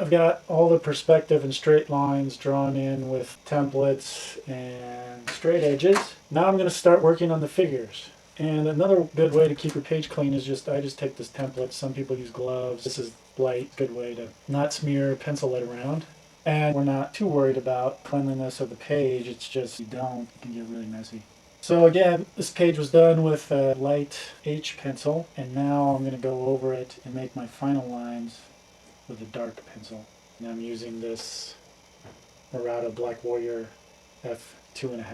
I've got all the perspective and straight lines drawn in with templates and straight edges. Now I'm going to start working on the figures. And another good way to keep your page clean is I just take this template. Some people use gloves. This is light, good way to not smear pencil lead around. And we're not too worried about cleanliness of the page. It's just it can get really messy. So again, this page was done with a light H pencil, and now I'm going to go over it and make my final lines with a dark pencil. And I'm using this Murata Black Warrior f2.5.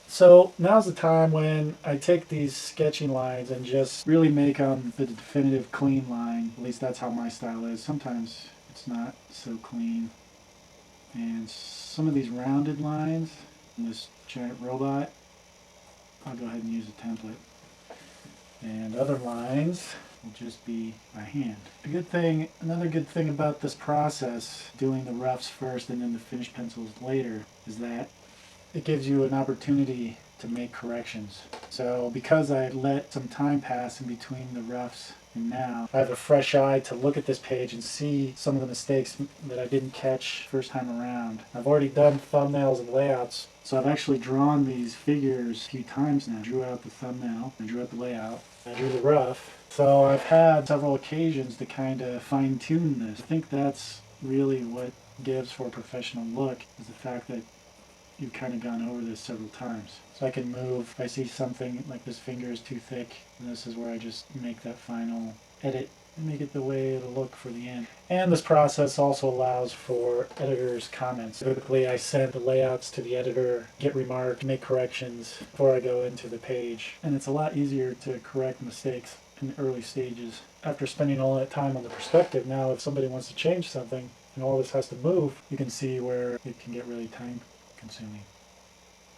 So now's the time when I take these sketchy lines and just really make them the definitive clean line. At least that's how my style is. Sometimes it's not so clean. And some of these rounded lines in this giant robot, I'll go ahead and use a template. And other lines will just be by hand. Another good thing about this process, doing the roughs first and then the finished pencils later, is that it gives you an opportunity to make corrections. So because I let some time pass in between the roughs and now, I have a fresh eye to look at this page and see some of the mistakes that I didn't catch first time around. I've already done thumbnails and layouts, so I've actually drawn these figures a few times now. I drew out the thumbnail, I drew out the layout, I drew the rough. So I've had several occasions to kind of fine-tune this. I think that's really what gives for a professional look, is the fact that you've kind of gone over this several times. So I can move, if I see something like this finger is too thick, and this is where I just make that final edit and make it the way it'll look for the end. And this process also allows for editors' comments. Typically I send the layouts to the editor, get remarked, make corrections before I go into the page. And it's a lot easier to correct mistakes in the early stages. After spending all that time on the perspective, now if somebody wants to change something and all this has to move, you can see where it can get really time consuming.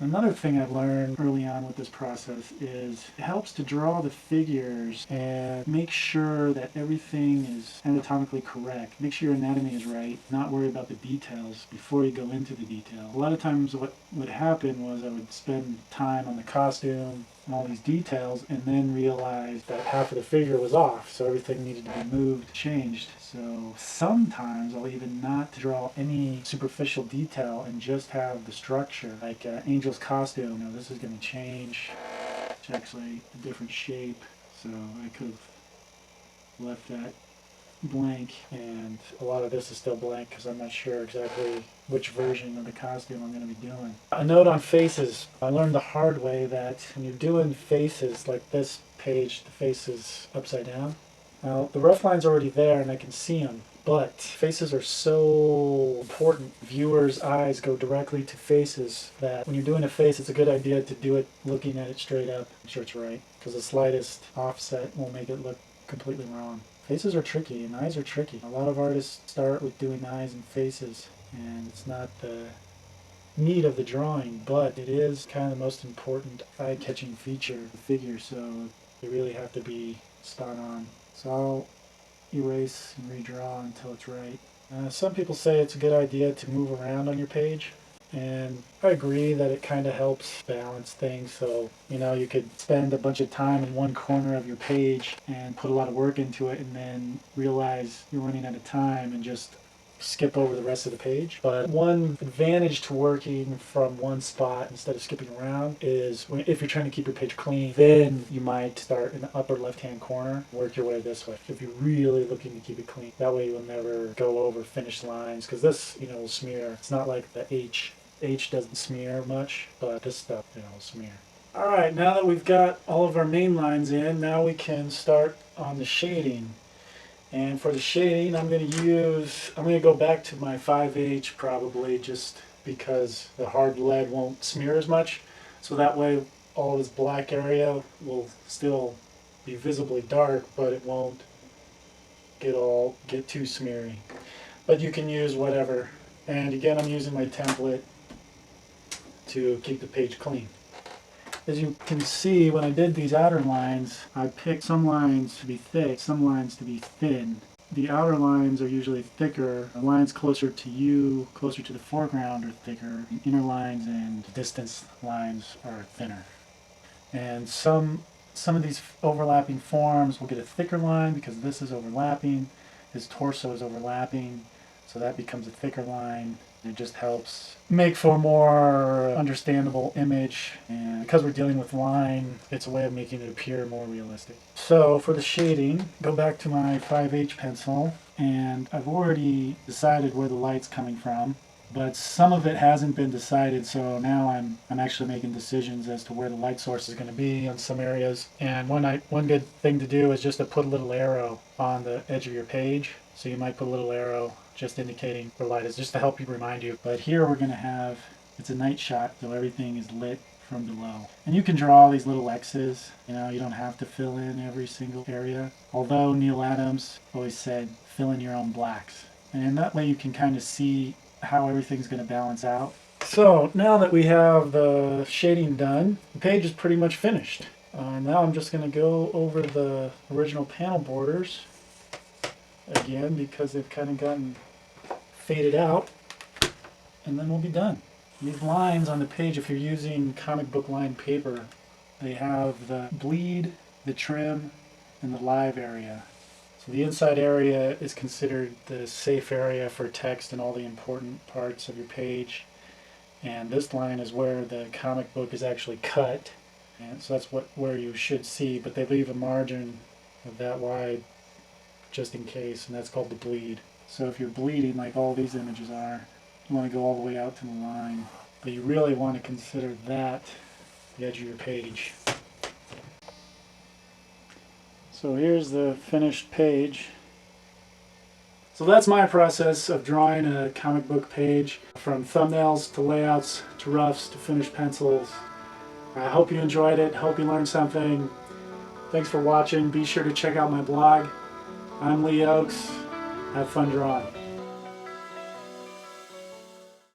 Another thing I've learned early on with this process is it helps to draw the figures and make sure that everything is anatomically correct. Make sure your anatomy is right, not worry about the details before you go into the detail. A lot of times what would happen was I would spend time on the costume and all these details and then realize that half of the figure was off, so everything needed to be moved, changed. So sometimes I'll even not draw any superficial detail and just have the structure. Like Angel's costume, this is going to change. It's actually a different shape, so I could have left that blank, and a lot of this is still blank because I'm not sure exactly which version of the costume I'm going to be doing. A note on faces. I learned the hard way that when you're doing faces, like this page, the face is upside down. Now, the rough line's already there and I can see them, but faces are so important. Viewers' eyes go directly to faces that when you're doing a face, it's a good idea to do it looking at it straight up. Make sure it's right, because the slightest offset will make it look completely wrong. Faces are tricky and eyes are tricky. A lot of artists start with doing eyes and faces, and it's not the meat of the drawing, but it is kind of the most important eye-catching feature of the figure, so you really have to be spot on. So I'll erase and redraw until it's right. Some people say it's a good idea to move around on your page, and I agree that it kind of helps balance things. So, you could spend a bunch of time in one corner of your page and put a lot of work into it and then realize you're running out of time and just skip over the rest of the page. But one advantage to working from one spot instead of skipping around is if you're trying to keep your page clean, then you might start in the upper left-hand corner, work your way this way. If you're really looking to keep it clean, that way you'll never go over finished lines, because this, will smear. It's not like the H doesn't smear much, but this stuff, will smear. All right, now that we've got all of our main lines in, now we can start on the shading. And for the shading, I'm going to go back to my 5H probably, just because the hard lead won't smear as much. So that way all this black area will still be visibly dark, but it won't get too smeary. But you can use whatever. And again, I'm using my template to keep the page clean. As you can see, when I did these outer lines, I picked some lines to be thick, some lines to be thin. The outer lines are usually thicker. The lines closer to you, closer to the foreground, are thicker. The inner lines and distance lines are thinner. And some of these overlapping forms will get a thicker line because this is overlapping. His torso is overlapping. So that becomes a thicker line. It just helps make for a more understandable image. And because we're dealing with line, it's a way of making it appear more realistic. So for the shading, go back to my 5H pencil, and I've already decided where the light's coming from. But some of it hasn't been decided, so now I'm actually making decisions as to where the light source is going to be on some areas. And one good thing to do is just to put a little arrow on the edge of your page. So you might put a little arrow just indicating where light is, just to help you remind you. But here we're going to have, it's a night shot, so everything is lit from below. And you can draw all these little X's, you don't have to fill in every single area. Although Neil Adams always said, fill in your own blacks. And that way you can kind of see how everything's going to balance out. So now that we have the shading done, the page is pretty much finished. Now I'm just going to go over the original panel borders again because they've kind of gotten faded out, and then we'll be done. These lines on the page, if you're using comic book line paper, they have the bleed, the trim, and the live area. So the inside area is considered the safe area for text and all the important parts of your page. And this line is where the comic book is actually cut. And so that's where you should see, but they leave a margin of that wide just in case, and that's called the bleed. So if you're bleeding like all these images are, you want to go all the way out to the line. But you really want to consider that the edge of your page. So here's the finished page. So that's my process of drawing a comic book page, from thumbnails to layouts to roughs to finished pencils. I hope you enjoyed it. Hope you learned something. Thanks for watching. Be sure to check out my blog. I'm Lee Oakes. Have fun drawing.